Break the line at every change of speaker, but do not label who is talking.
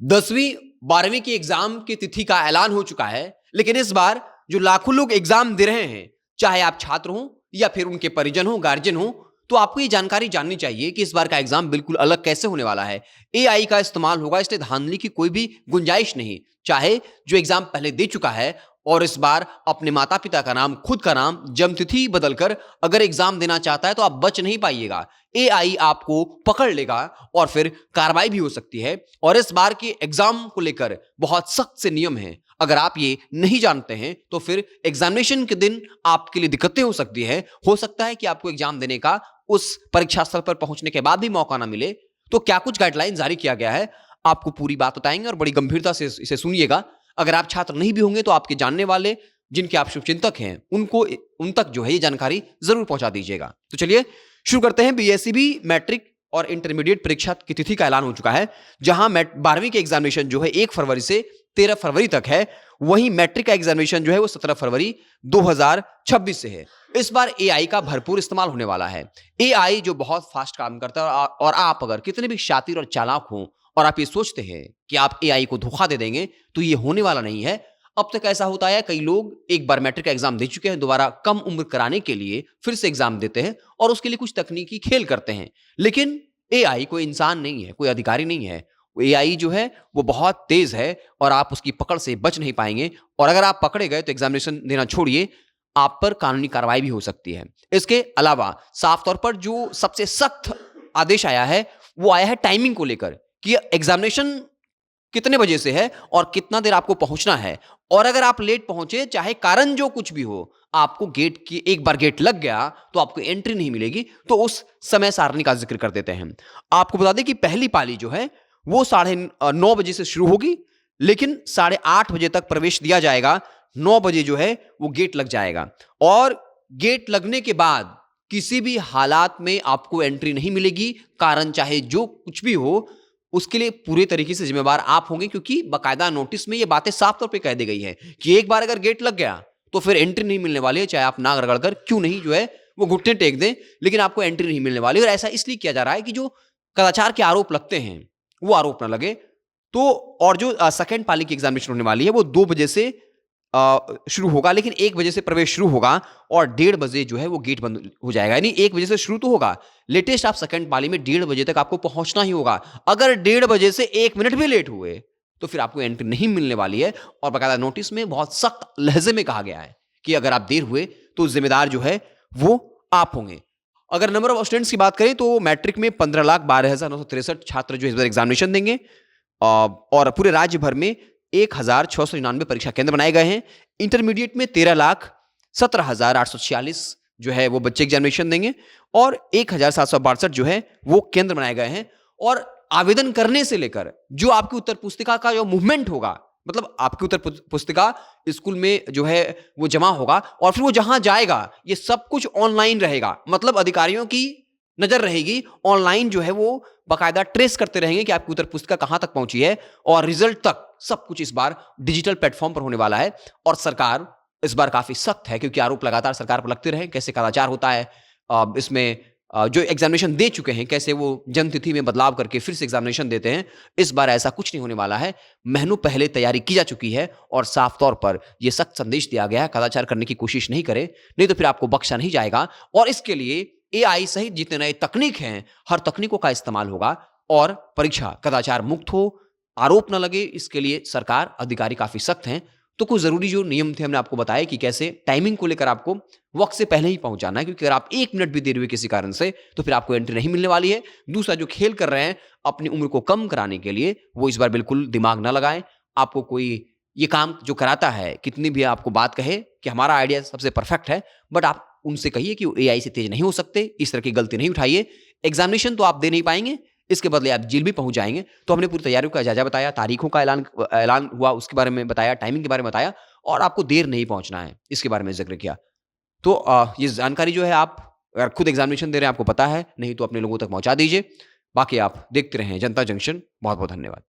10वीं 12वीं की एग्जाम की तिथि का ऐलान हो चुका है, लेकिन इस बार जो लाखों लोग एग्जाम दे रहे हैं, चाहे आप छात्र हो या फिर उनके परिजन हो, गार्जियन हो, तो आपको ये जानकारी जाननी चाहिए कि इस बार का एग्जाम बिल्कुल अलग कैसे होने वाला है। एआई का इस्तेमाल होगा, इसलिए धांधली की कोई भी गुंजाइश नहीं। चाहे जो एग्जाम पहले दे चुका है और इस बार अपने माता पिता का नाम, खुद का नाम, जन्मतिथि बदलकर अगर एग्जाम देना चाहता है तो आप बच नहीं पाइएगा। एआई आपको पकड़ लेगा और फिर कार्रवाई भी हो सकती है। और इस बार के एग्जाम को लेकर बहुत सख्त से नियम हैं। अगर आप ये नहीं जानते हैं तो फिर एग्जामिनेशन के दिन आपके लिए दिक्कतें हो सकती हैं। हो सकता है कि आपको एग्जाम देने का उस परीक्षा स्थल पर पहुंचने के बाद भी मौका ना मिले। तो क्या कुछ गाइडलाइन जारी किया गया है, आपको पूरी बात बताएंगे और बड़ी गंभीरता से इसे सुनिएगा। अगर आप छात्र नहीं भी होंगे तो आपके जानने वाले, जिनके आप शुभचिंतक हैं, उनको उन तक जो है ये जानकारी जरूर पहुंचा दीजिएगा। तो चलिए शुरू करते हैं। बीएसईबी मैट्रिक और इंटरमीडिएट परीक्षा की तिथि का ऐलान हो चुका है, जहां 12वीं के एग्जामिनेशन जो है 1 फरवरी से 13 फरवरी तक है। वहीं मैट्रिक का एग्जामिनेशन जो है वो 17 फरवरी 2026 से है। इस बार एआई का भरपूर इस्तेमाल होने वाला है। एआई जो बहुत फास्ट काम करता है और आप अगर कितने भी शातिर और चालाक हों और आप ये सोचते हैं कि आप एआई को धोखा दे देंगे, तो ये होने वाला नहीं है। अब तक ऐसा होता है, कई लोग एक बार मैट्रिक का एग्जाम दे चुके हैं, दोबारा कम उम्र कराने के लिए फिर से एग्जाम देते हैं और उसके लिए कुछ तकनीकी खेल करते हैं। लेकिन एआई कोई इंसान नहीं है, कोई अधिकारी नहीं है। एआई जो है वो बहुत तेज है और आप उसकी पकड़ से बच नहीं पाएंगे। और अगर आप पकड़े गए तो एग्जामिनेशन देना छोड़िए, आप पर कानूनी कार्रवाई भी हो सकती है। इसके अलावा साफ तौर पर जो सबसे सख्त आदेश आया है वो आया है टाइमिंग को लेकर, कि एग्जामिनेशन कितने बजे से है और कितना देर आपको पहुंचना है। और अगर आप लेट पहुंचे, चाहे कारण जो कुछ भी हो, आपको गेट की एक बार गेट लग गया तो आपको एंट्री नहीं मिलेगी। तो उस समय सारणी का जिक्र कर देते हैं। आपको बता दें कि पहली पाली जो है वो 9:30 बजे से शुरू होगी, लेकिन 8:30 बजे तक प्रवेश दिया जाएगा। 9 बजे जो है वो गेट लग जाएगा और गेट लगने के बाद किसी भी हालात में आपको एंट्री नहीं मिलेगी। कारण चाहे जो कुछ भी हो, उसके लिए पूरे तरीके से जिम्मेवार आप होंगे, क्योंकि बकायदा नोटिस में ये बातें साफ तौर पे कह दी गई है कि एक बार अगर गेट लग गया तो फिर एंट्री नहीं मिलने वाली है। चाहे आप नाक रगड़कर क्यों नहीं जो है वो घुटने टेक दें, लेकिन आपको एंट्री नहीं मिलने वाली। और ऐसा इसलिए किया जा रहा है कि जो कदाचार के आरोप लगते हैं वो आरोप ना लगे। तो और जो सेकेंड पाली की एग्जामिनेशन होने वाली है वो 2 बजे से शुरू होगा, लेकिन 1 बजे से प्रवेश शुरू होगा और 1:30 बजे जो है वो गेट बंद हो जाएगा। यानी 1 बजे से शुरू तो होगा, लेटेस्ट आप सेकंड पाली में 1:30 बजे तक आपको पहुंचना ही होगा। अगर 1:30 बजे से 1 मिनट भी लेट हुए तो फिर आपको एंट्री नहीं मिलने वाली है। और बाकायदा नोटिस में बहुत सख्त लहजे में कहा गया है कि अगर आप देर हुए तो जिम्मेदार जो है वो आप होंगे। अगर नंबर ऑफ स्टूडेंट्स की बात करें तो मैट्रिक में 15,12,963 छात्र जो इस बार एग्जामिनेशन देंगे और पूरे राज्य भर में 1,699 परीक्षा केंद्र बनाए गए हैं। इंटरमीडिएट में 13,17,846 जो है वो बच्चे एग्जामिनेशन देंगे और 1,762 जो है वो केंद्र बनाए गए हैं। और आवेदन करने से लेकर जो आपकी उत्तर पुस्तिका का जो मूवमेंट होगा, मतलब आपकी उत्तर पुस्तिका स्कूल में जो है वो जमा होगा और फिर वो जहां जाएगा, ये सब कुछ ऑनलाइन रहेगा। मतलब अधिकारियों की नजर रहेगी, ऑनलाइन जो है वो बाकायदा ट्रेस करते रहेंगे कि आपकी उत्तर पुस्तिका कहां तक पहुंची है और रिजल्ट तक सब कुछ इस बार डिजिटल प्लेटफॉर्म पर होने वाला है। और सरकार इस बार काफी सख्त है, क्योंकि आरोप लगातार सरकार पर लगते रहे कैसे कदाचार होता है। इसमें जो एग्जामिनेशन दे चुके हैं कैसे वो जन्म तिथि में बदलाव करके फिर से एग्जामिनेशन देते हैं। इस बार ऐसा कुछ नहीं होने वाला है। महीनों पहले तैयारी की जा चुकी है और साफ तौर पर यह सख्त संदेश दिया गया है, कदाचार करने की कोशिश नहीं करें, नहीं तो फिर आपको बख्शा नहीं जाएगा। और इसके लिए एआई सहित जितने नए तकनीक हैं, हर तकनीकों का इस्तेमाल होगा और परीक्षा कदाचार मुक्त हो, आरोप न लगे, इसके लिए सरकार, अधिकारी काफी सख्त हैं। तो कुछ जरूरी जो नियम थे हमने आपको बताया कि कैसे टाइमिंग को लेकर आपको वक्त से पहले ही पहुंचाना है, क्योंकि अगर आप 1 मिनट भी देर हुए किसी कारण से तो फिर आपको एंट्री नहीं मिलने वाली है। दूसरा, जो खेल कर रहे हैं अपनी उम्र को कम कराने के लिए, वो इस बार बिल्कुल दिमाग ना लगाएं। आपको कोई ये काम जो कराता है, कितनी भी आपको बात कहे कि हमारा आइडिया सबसे परफेक्ट है, बट आप उनसे कहिए कि वो एआई से तेज नहीं हो सकते, इस तरह की गलती नहीं उठाइए। एग्जामिनेशन तो आप दे नहीं पाएंगे, इसके बदले आप जेल भी पहुंच जाएंगे। तो हमने पूरी तैयारियों का जायजा बताया, तारीखों का ऐलान हुआ उसके बारे में बताया, टाइमिंग के बारे में बताया और आपको देर नहीं पहुंचना है इसके बारे में जिक्र किया। तो ये जानकारी जो है आप अगर खुद एग्जामिनेशन दे रहे हैं आपको पता है, नहीं तो अपने लोगों तक पहुंचा दीजिए। बाकी आप देखते रहें जनता जंक्शन। बहुत बहुत धन्यवाद।